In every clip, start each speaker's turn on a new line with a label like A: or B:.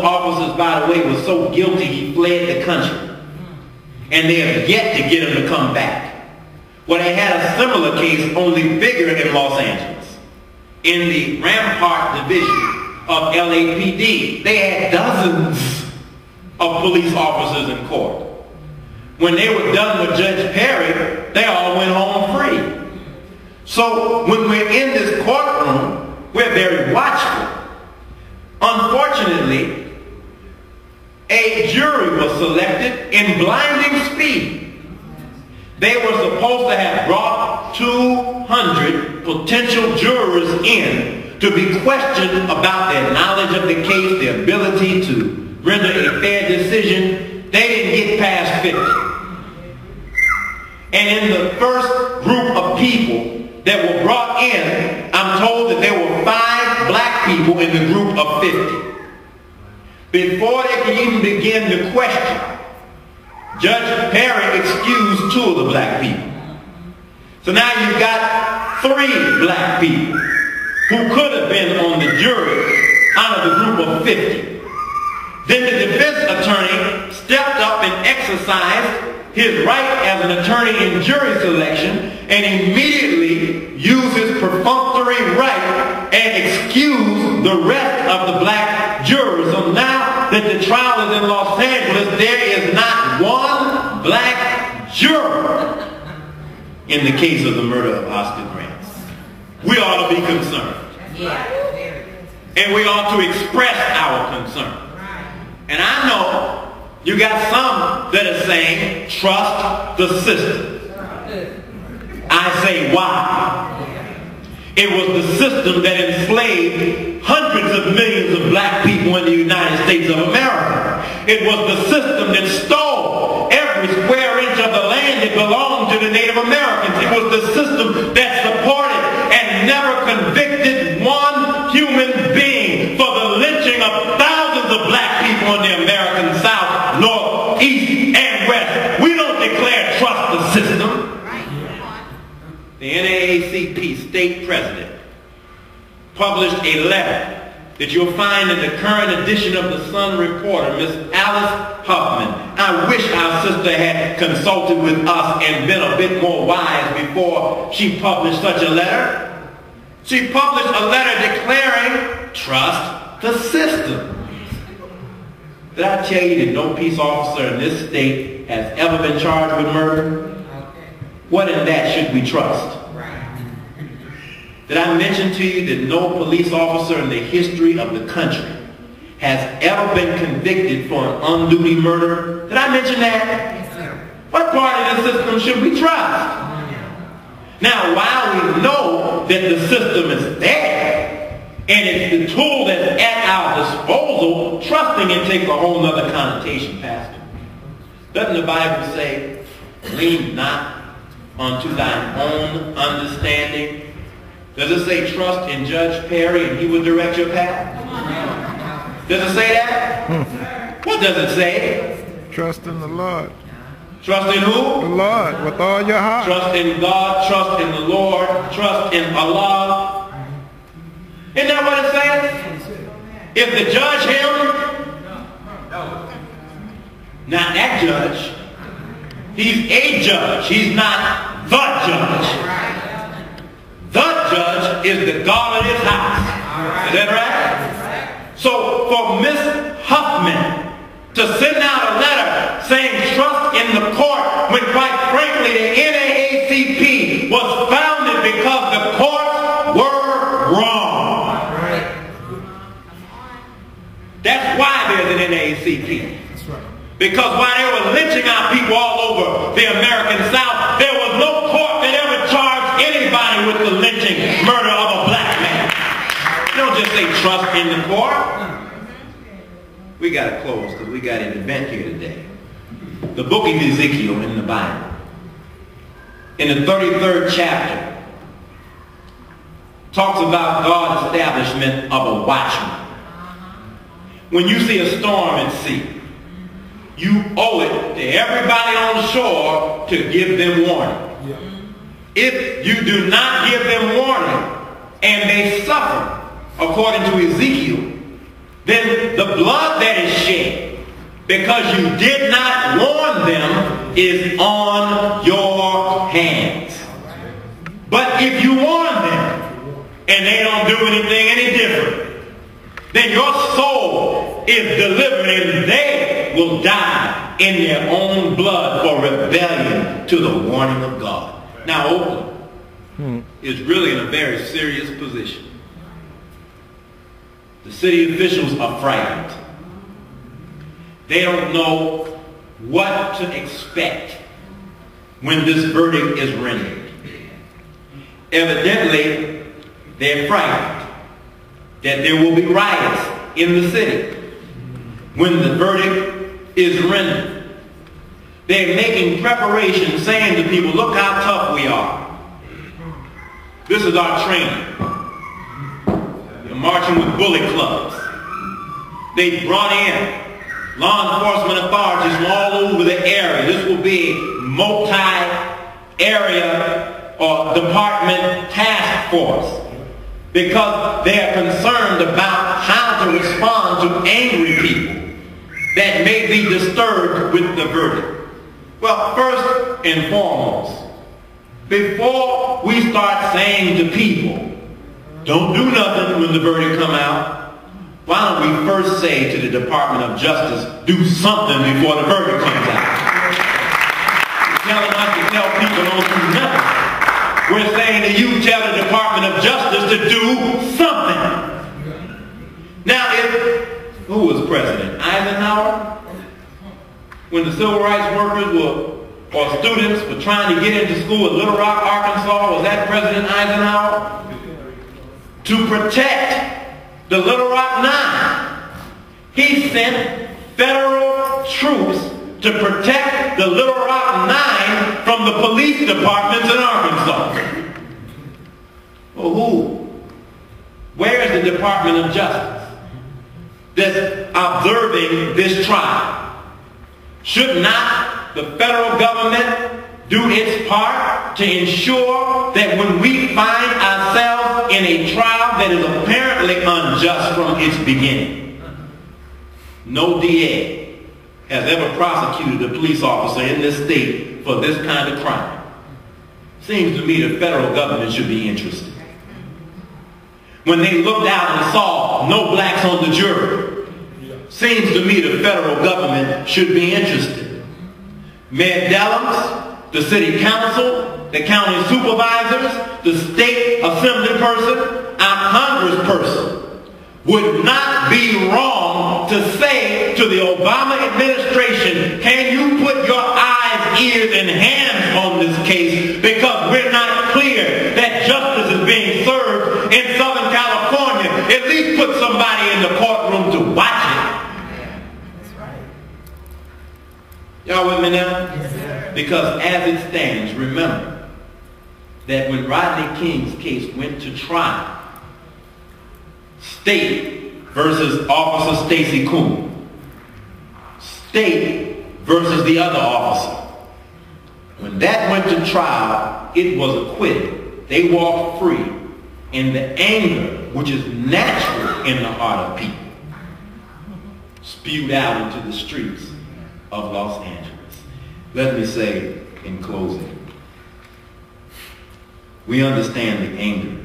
A: officers, by the way, were so guilty he fled the country. And they have yet to get him to come back. Well, they had a similar case, only bigger, in Los Angeles. In the Rampart Division of LAPD, they had dozens of police officers in court. When they were done with Judge Perry, they all went home free. So when we're in this courtroom, we're very watchful. Unfortunately, a jury was selected in blinding speed. They were supposed to have brought 200 potential jurors in to be questioned about their knowledge of the case, their ability to render a fair decision. They didn't get past 50. And in the first group of people that were brought in, I'm told that there were 5 black people in the group of 50. Before they could even begin to question, Judge Perry excused 2 of the black people. So now you've got 3 black people who could have been on the jury out of the group of 50. Then the defense attorney stepped up and exercised his right as an attorney in jury selection and immediately used his perfunctory right and excused the rest of the black jurors. So now that the trial is in Los Angeles, there is not one black juror in the case of the murder of Oscar Grant. We ought to be concerned. And we ought to express our concern. And I know you got some that are saying, trust the system. I say, why? It was the system that enslaved hundreds of millions of black people in the United States of America. It was the system that stole every square inch of the land that belonged to the Native Americans. It was the system that supported and never convicted one human being for the lynching of thousands of black people in the American South, North, East, and West. We don't declare trust the system. The NAACP state president published a letter that you'll find in the current edition of the Sun reporter, Miss Alice Huffman. I wish our sister had consulted with us and been a bit more wise before she published such a letter. She published a letter declaring, trust the system. Did I tell you that no peace officer in this state has ever been charged with murder? What in that should we trust? Did I mention to you that no police officer in the history of the country has ever been convicted for an on-duty murder? Did I mention that? What part of the system should we trust? Now, while we know that the system is there, and it's the tool that's at our disposal, trusting it takes a whole other connotation, Pastor. Doesn't the Bible say, lean not unto thine own understanding? Does it say trust in Judge Perry and he will direct your path? Does it say that? What does it say?
B: Trust in the Lord.
A: Trust in who?
B: The Lord with all your heart.
A: Trust in God, trust in the Lord, trust in Allah. Isn't that what it says? If the judge him, not that judge. He's a judge. He's not the judge. The judge is the God of his house. Is that right? So for Miss Huffman to send out a letter saying trust in the court when quite frankly the NAACP was founded because the courts were wrong. That's why there's an NAACP. Because while they were lynching our people all over the American South, there was no court that ever charged anybody with the lynching murder of a black man. Don't just say trust in the court. We got to close because we got an event here today. The book of Ezekiel in the Bible. In the 33rd chapter, talks about God's establishment of a watchman. When you see a storm at sea, you owe it to everybody on shore to give them warning. If you do not give them warning and they suffer, according to Ezekiel, then the blood that is shed because you did not warn them is on your hands. But if you warn them and they don't do anything any different, then your soul is delivered and they will die in their own blood for rebellion to the warning of God. Now Oakland is really in a very serious position. The city officials are frightened. They don't know what to expect when this verdict is rendered. Evidently, they're frightened that there will be riots in the city when the verdict is rendered. They're making preparations, saying to people, look how tough we are. This is our training. They're marching with bullet clubs. They brought in law enforcement authorities from all over the area. This will be a multi-area or department task force because they are concerned about how to respond to angry people that may be disturbed with the verdict. Well, first and foremost, before we start saying to people, don't do nothing when the verdict come out, why don't we first say to the Department of Justice, do something before the verdict comes out? Telling us to tell people don't do nothing. We're saying to you, tell the Department of Justice to do something. Now, who was president? Eisenhower? When the civil rights workers or students were trying to get into school at Little Rock, Arkansas, was that President Eisenhower? To protect the Little Rock Nine, he sent federal troops to protect the Little Rock Nine from the police departments in Arkansas. Well, who? Where is the Department of Justice that's observing this trial? Should not the federal government do its part to ensure that when we find ourselves in a trial that is apparently unjust from its beginning, no DA has ever prosecuted a police officer in this state for this kind of crime. Seems to me the federal government should be interested. When they looked out and saw no blacks on the jury, seems to me the federal government should be interested. Mayor Dellums, the city council, the county supervisors, the state assembly person, our congressperson would not be wrong to say to the Obama administration, can you put your eyes, ears, and hands on this case because we're not clear that justice is being served in Southern California. At least put somebody in the courtroom to watch it. Y'all with me now? Because as it stands, remember that when Rodney King's case went to trial, State versus Officer Stacey Coon, State versus the other officer. When that went to trial, it was acquitted. They walked free. And the anger, which is natural in the heart of people, spewed out into the streets of Los Angeles. Let me say in closing, we understand the anger,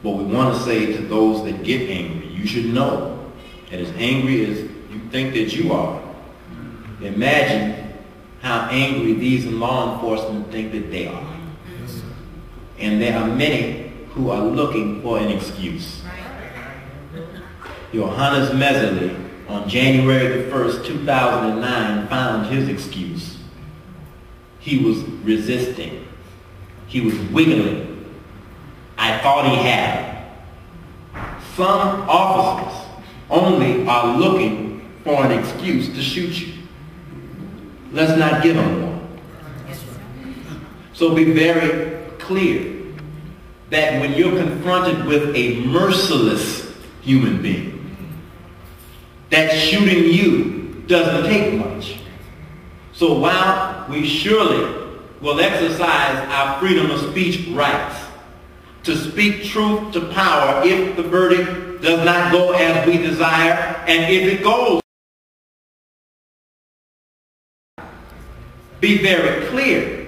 A: but we want to say to those that get angry, you should know that as angry as you think that you are, imagine how angry these in law enforcement think that they are. And there are many who are looking for an excuse. Johannes Meserly, on January the 1st, 2009, found his excuse. He was resisting. He was wiggling. I thought he had it. Some officers only are looking for an excuse to shoot you. Let's not give them one. So be very clear that when you're confronted with a merciless human being, that shooting you doesn't take much. So while we surely will exercise our freedom of speech rights to speak truth to power if the verdict does not go as we desire, and if it goes, be very clear